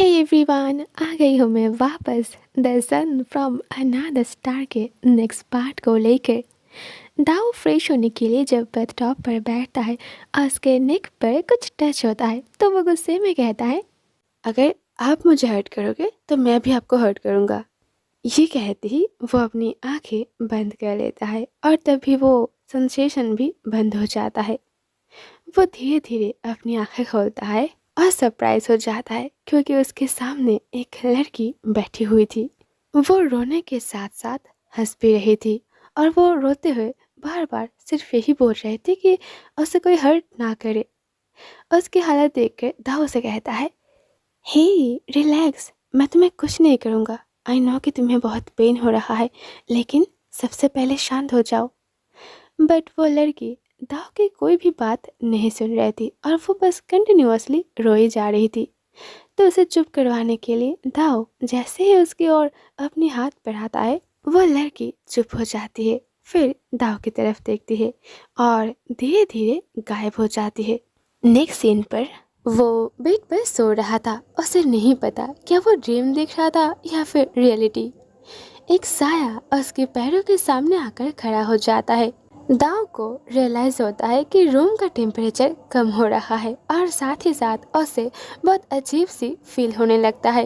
Hey everyone, आ गई हूँ मैं वापस the sun from another star के नेक्स्ट पार्ट को लेकर। दाऊ फ्रेश होने के लिए जब बेडटॉप पर बैठता है और उसके नेक पर कुछ टच होता है तो वो गुस्से में कहता है, अगर आप मुझे हर्ट करोगे तो मैं भी आपको हर्ट करूँगा। ये कहते ही वो अपनी आंखें बंद कर लेता है और तभी वो सेंसेशन भी बंद हो जाता है। वो धीरे धीरे अपनी आंखें खोलता है और सरप्राइज हो जाता है क्योंकि उसके सामने एक लड़की बैठी हुई थी। वो रोने के साथ साथ हंस भी रही थी और वो रोते हुए बार बार सिर्फ यही बोल रहे थे कि उसे कोई हर्ट ना करे। उसकी हालत देखकर दाऊ से कहता है, हे रिलैक्स, मैं तुम्हें कुछ नहीं करूँगा। आई नो कि तुम्हें बहुत पेन हो रहा है, लेकिन सबसे पहले शांत हो जाओ। बट वो लड़की दाव की कोई भी बात नहीं सुन रही थी और वो बस कंटिन्यूअसली रोई जा रही थी। तो उसे चुप करवाने के लिए दाव जैसे ही उसकी ओर अपनी हाथ बढ़ाता है वो लड़की चुप हो जाती है। फिर दाव की तरफ देखती है और धीरे धीरे गायब हो जाती है। नेक्स्ट सीन पर वो बेड पर सो रहा था। उसे नहीं पता क्या वो ड्रीम देख रहा था या फिर रियलिटी। एक साया उसके पैरों के सामने आकर खड़ा हो जाता है। दाव को रियलाइज होता है कि रूम का टेम्परेचर कम हो रहा है और साथ ही साथ उसे बहुत अजीब सी फील होने लगता है।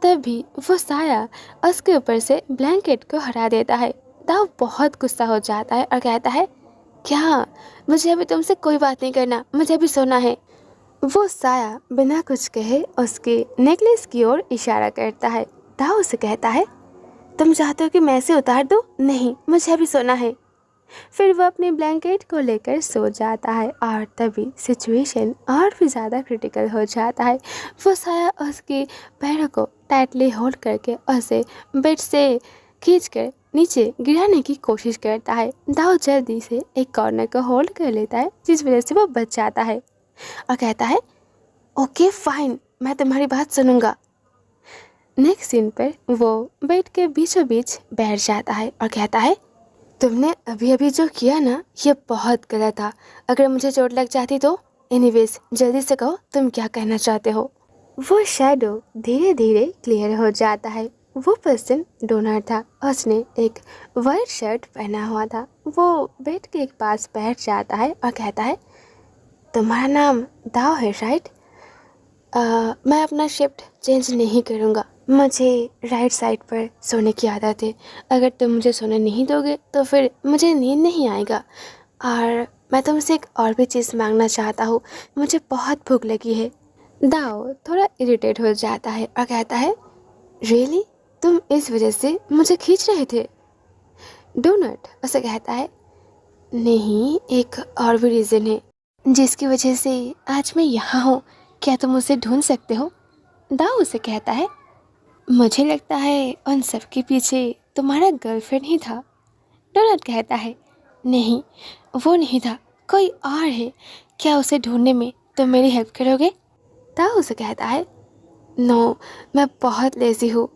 तभी वो साया उसके ऊपर से ब्लैंकेट को हटा देता है। दाव बहुत गुस्सा हो जाता है और कहता है, क्या मुझे अभी तुमसे कोई बात नहीं करना, मुझे अभी सोना है। वो साया बिना कुछ कहे उसके नेकलेस की ओर इशारा करता है। दाव उसे कहता है, तुम चाहते हो कि मैं इसे उतार दूं? नहीं, मुझे अभी सोना है। फिर वो अपने ब्लैंकेट को लेकर सो जाता है और तभी सिचुएशन और भी ज़्यादा क्रिटिकल हो जाता है। वो साया उसके पैरों को टाइटली होल्ड करके उसे बेड से खींचकर नीचे गिराने की कोशिश करता है। दाव जल्दी से एक कॉर्नर को होल्ड कर लेता है जिस वजह से वो बच जाता है और कहता है, ओके फाइन, मैं तुम्हारी बात सुनूंगा। नेक्स्ट सीन पर वो बेड के बीचों बीच बैठ जाता है और कहता है, तुमने अभी अभी जो किया ना, ये बहुत गलत था। अगर मुझे चोट लग जाती तो? एनीवेज, जल्दी से कहो तुम क्या कहना चाहते हो। वो शैडो धीरे धीरे क्लियर हो जाता है। वो पर्सन डोनर था। उसने एक वाइट शर्ट पहना हुआ था। वो बेड के पास बैठ जाता है और कहता है, तुम्हारा नाम दाव है राइट? मैं अपना शिफ्ट चेंज नहीं करूँगा। मुझे राइट साइड पर सोने की आदत है। अगर तुम मुझे सोने नहीं दोगे तो फिर मुझे नींद नहीं आएगा। और मैं तुमसे एक और भी चीज़ मांगना चाहता हूँ, मुझे बहुत भूख लगी है। दाव थोड़ा इरिटेट हो जाता है और कहता है, रियली, तुम इस वजह से मुझे खींच रहे थे? डोनट उसे कहता है, नहीं, एक और भी रीज़न है जिसकी वजह से आज मैं यहाँ हूँ। क्या तुम उसे ढूंढ सकते हो? दाव उसे कहता है, मुझे लगता है उन सब के पीछे तुम्हारा गर्लफ्रेंड ही था। डोनट कहता है, नहीं, वो नहीं था, कोई और है। क्या उसे ढूंढने में तुम मेरी हेल्प करोगे? दाव उसे कहता है, नो, मैं बहुत लेजी हूँ।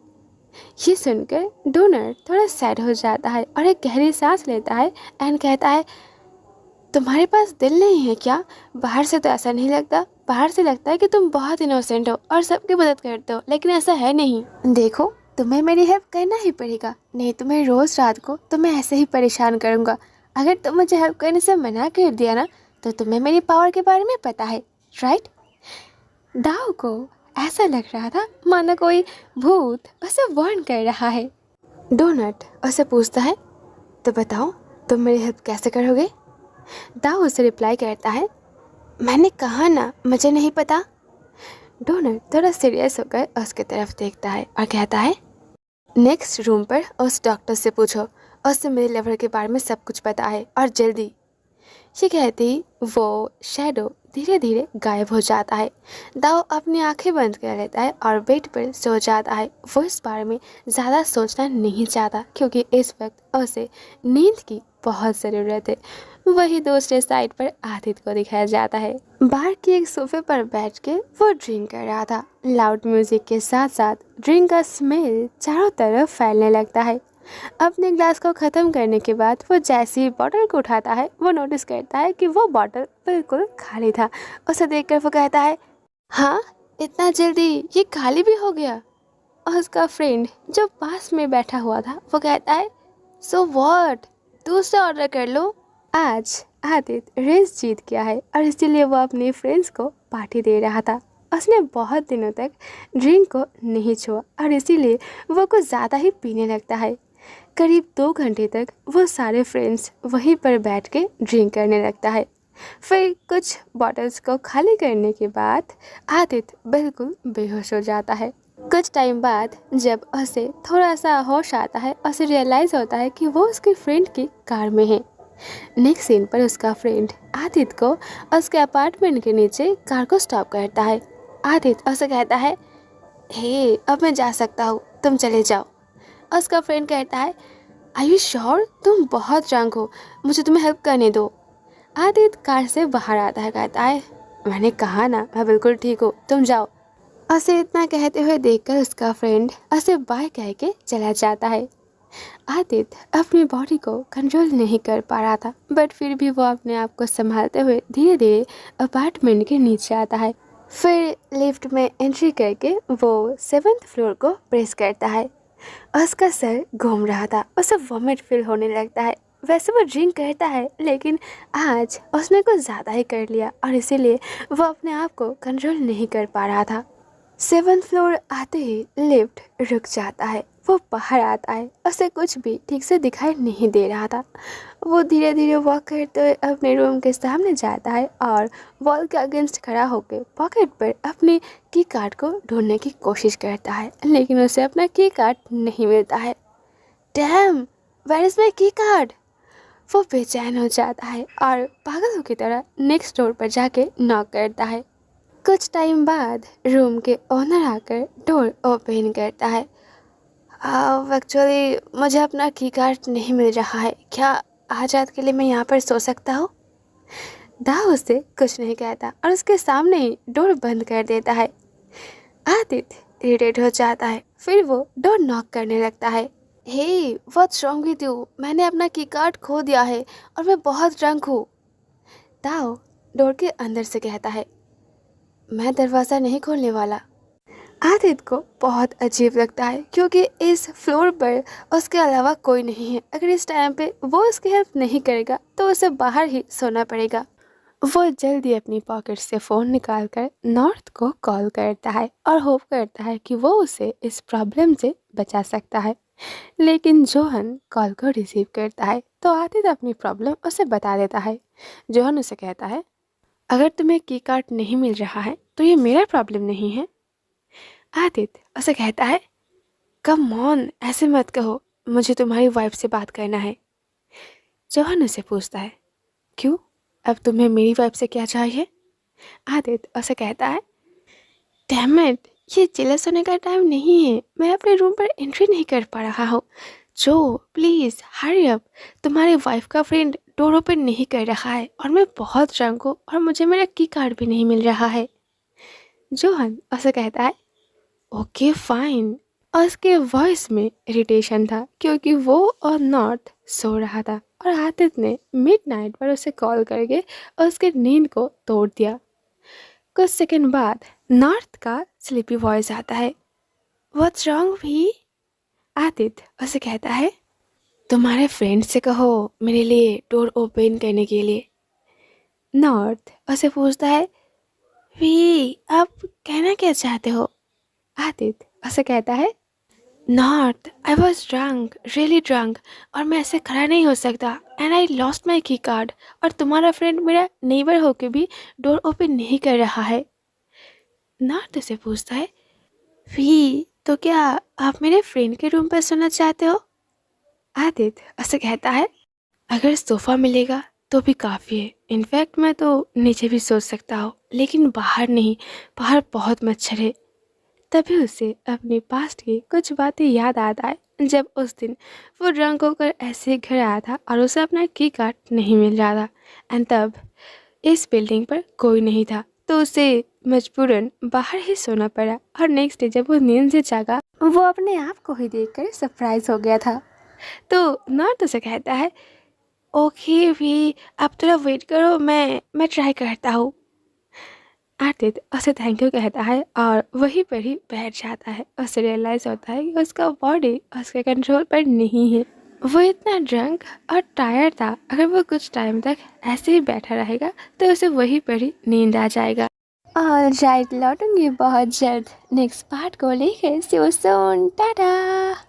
ये सुनकर डोनट थोड़ा सैड हो जाता है और एक गहरी सांस लेता है एंड कहता है, तुम्हारे पास दिल नहीं है क्या? बाहर से तो ऐसा नहीं लगता। बाहर से लगता है कि तुम बहुत इनोसेंट हो और सबकी मदद करते हो, लेकिन ऐसा है नहीं। देखो, तुम्हें मेरी हेल्प करना ही पड़ेगा, नहीं तो मैं रोज़ रात को तुम्हें ऐसे ही परेशान करूँगा। अगर तुम मुझे हेल्प करने से मना कर दिया ना, तो तुम्हें मेरी पावर के बारे में पता है, राइट? दाव को ऐसा लग रहा था मानो कोई भूत उसे वार्न कर रहा है। डोनट उसे पूछता है, तो बताओ, तुम मेरी हेल्प कैसे करोगे? दाव उसे रिप्लाई करता है, मैंने कहा ना, मुझे नहीं पता। डोनट थोड़ा सीरियस होकर उसकी तरफ देखता है और कहता है, नेक्स्ट रूम पर उस डॉक्टर से पूछो, उससे मेरे लवर के बारे में सब कुछ पता है और जल्दी। ये कहते ही वो शैडो धीरे धीरे गायब हो जाता है। दाव अपनी आंखें बंद कर लेता है और बेड पर सो जाता है। वो इस बारे में ज़्यादा सोचना नहीं चाहता क्योंकि इस वक्त उसे नींद की बहुत ज़रूरत है। वही दूसरे साइड पर आदित्य को दिखाया जाता है। बाहर के एक सोफे पर बैठ के वो ड्रिंक कर रहा था। लाउड म्यूजिक के साथ साथ ड्रिंक का स्मेल चारों तरफ फैलने लगता है। अपने ग्लास को ख़त्म करने के बाद वो जैसे ही बॉटल को उठाता है वो नोटिस करता है कि वो बॉटल बिल्कुल खाली था। उसे देखकर वो कहता है, हाँ, इतना जल्दी ये खाली भी हो गया। और उसका फ्रेंड जो पास में बैठा हुआ था वो कहता है, सो व्हाट, दूसरा ऑर्डर कर लो। आज आदित्य रेस जीत गया है और इसीलिए वो अपने फ्रेंड्स को पार्टी दे रहा था। उसने बहुत दिनों तक ड्रिंक को नहीं छुआ और इसीलिए वो कुछ ज़्यादा ही पीने लगता है। करीब 2 घंटे तक वो सारे फ्रेंड्स वहीं पर बैठ के ड्रिंक करने लगता है। फिर कुछ बॉटल्स को खाली करने के बाद आदित्य बिल्कुल बेहोश हो जाता है। कुछ टाइम बाद जब उसे थोड़ा सा होश आता है, उसे रियलाइज़ होता है कि वो उसके फ्रेंड की कार में है। नेक्स्ट सीन पर उसका फ्रेंड आदित्य को उसके अपार्टमेंट के नीचे कार को स्टॉप करता है। आदित्य उसे कहता है, हे अब मैं जा सकता हूँ, तुम चले जाओ। उसका फ्रेंड कहता है, आर यू श्योर, तुम बहुत ड्रंक हो, मुझे तुम्हें हेल्प करने दो। आदित्य कार से बाहर आता है, कहता है, मैंने कहा ना मैं बिल्कुल ठीक हूँ, तुम जाओ। उसे इतना कहते हुए देखकर उसका फ्रेंड उसे बाय कह के चला जाता है। आदित्य अपनी बॉडी को कंट्रोल नहीं कर पा रहा था, बट फिर भी वो अपने आप को संभालते हुए धीरे धीरे अपार्टमेंट के नीचे आता है। फिर लिफ्ट में एंट्री करके वो 7th फ्लोर को प्रेस करता है। उसका सर घूम रहा था, उसे वॉमिट फील होने लगता है। वैसे वो ड्रिंक करता है लेकिन आज उसने कुछ ज़्यादा ही कर लिया और इसीलिए वो अपने आप को कंट्रोल नहीं कर पा रहा था। 7th फ्लोर आते ही लिफ्ट रुक जाता है। वो बाहर आता है, उसे कुछ भी ठीक से दिखाई नहीं दे रहा था। वो धीरे धीरे वॉक करते हुए अपने रूम के सामने जाता है और वॉल के अगेंस्ट खड़ा होकर पॉकेट पर अपने की कार्ड को ढूंढने की कोशिश करता है, लेकिन उसे अपना की कार्ड नहीं मिलता है। डैम, वेयर इज़ माई की कार्ड। वो बेचैन हो जाता है और पागलों की तरह नेक्स्ट डोर पर जाके नॉक करता है। कुछ टाइम बाद रूम के ओनर आकर डोर ओपन करता है। एक्चुअली मुझे अपना की कार्ड नहीं मिल रहा है, क्या आज रात के लिए मैं यहाँ पर सो सकता हूँ। दाव उससे कुछ नहीं कहता और उसके सामने ही डोर बंद कर देता है। आदित्य इरिटेट हो जाता है, फिर वो डोर नॉक करने लगता है। Hey what's wrong with you, मैंने अपना की कार्ड खो दिया है और मैं बहुत ड्रंक हूँ। दाव डोर के अंदर से कहता है, मैं दरवाज़ा नहीं खोलने वाला। आदित्य को बहुत अजीब लगता है क्योंकि इस फ्लोर पर उसके अलावा कोई नहीं है। अगर इस टाइम पे वो उसकी हेल्प नहीं करेगा तो उसे बाहर ही सोना पड़ेगा। वो जल्दी अपनी पॉकेट से फ़ोन निकालकर नॉर्थ को कॉल करता है और होप करता है कि वो उसे इस प्रॉब्लम से बचा सकता है। लेकिन जोहन कॉल को रिसीव करता है तो आदित्य अपनी प्रॉब्लम उसे बता देता है। जोहन उसे कहता है, अगर तुम्हें की कार्ड नहीं मिल रहा है तो ये मेरा प्रॉब्लम नहीं है। आदित्य उसे कहता है, कम ऑन, ऐसे मत कहो, मुझे तुम्हारी वाइफ से बात करना है। जोहन उसे पूछता है, क्यों, अब तुम्हें मेरी वाइफ से क्या चाहिए। आदित्य उसे कहता है, डैम इट, ये जेलस होने का टाइम नहीं है, मैं अपने रूम पर एंट्री नहीं कर पा रहा हूँ। जो प्लीज़ हरी अप, तुम्हारे वाइफ का फ्रेंड डोर ओपन नहीं कर रहा है और मैं बहुत ड्रंक हूँ और मुझे मेरा की कार्ड भी नहीं मिल रहा है। जोहन उसे कहता है, ओके फाइन। और उसके वॉइस में इरिटेशन था क्योंकि वो और नॉर्थ सो रहा था और आदित्य ने मिडनाइट पर उसे कॉल करके उसके नींद को तोड़ दिया। कुछ सेकंड बाद नॉर्थ का स्लीपी वॉइस आता है, व्हाट्स रॉन्ग भी। आदित्य उसे कहता है, तुम्हारे फ्रेंड से कहो मेरे लिए डोर ओपन करने के लिए। नॉर्थ उसे पूछता है, वी आप कहना क्या चाहते हो। आदित्य उसे कहता है, not, I was drunk, really drunk, और मैं ऐसे खड़ा नहीं हो सकता एंड आई लॉस्ट माई की कार्ड, और तुम्हारा फ्रेंड मेरा नेबर होके भी डोर ओपन नहीं कर रहा है। नॉट उसे पूछता है, वी तो क्या आप मेरे फ्रेंड के रूम पर सोना चाहते हो। आदित्य उसे कहता है, अगर सोफ़ा मिलेगा तो भी काफ़ी है, इनफैक्ट मैं तो नीचे भी सो सकता हूँ, लेकिन बाहर नहीं, बाहर बहुत मच्छर है। तभी उसे अपने पास्ट की कुछ बातें याद आता है जब उस दिन वो ड्रंक होकर ऐसे ही घर आया था और उसे अपना की कार्ड नहीं मिल रहा था एंड तब इस बिल्डिंग पर कोई नहीं था तो उसे मजबूरन बाहर ही सोना पड़ा। और नेक्स्ट डे जब वो नींद से जागा वो अपने आप को ही देखकर सरप्राइज हो गया था। तो नॉर्थ उसे कहता है, ओके भी आप थोड़ा वेट करो, मैं ट्राई करता हूँ। आदित्य उसे थैंक यू कहता है और वहीं पर ही बैठ जाता है। उसे रियलाइज़ होता है कि उसका बॉडी उसके कंट्रोल पर नहीं है। वो इतना ड्रंक और टायर्ड था, अगर वो कुछ टाइम तक ऐसे ही बैठा रहेगा तो उसे वहीं पर ही नींद आ जाएगा। और राइट, लौटूंगी बहुत जल्द नेक्स्ट पार्ट को लेकर। सी यू सून, टाटा।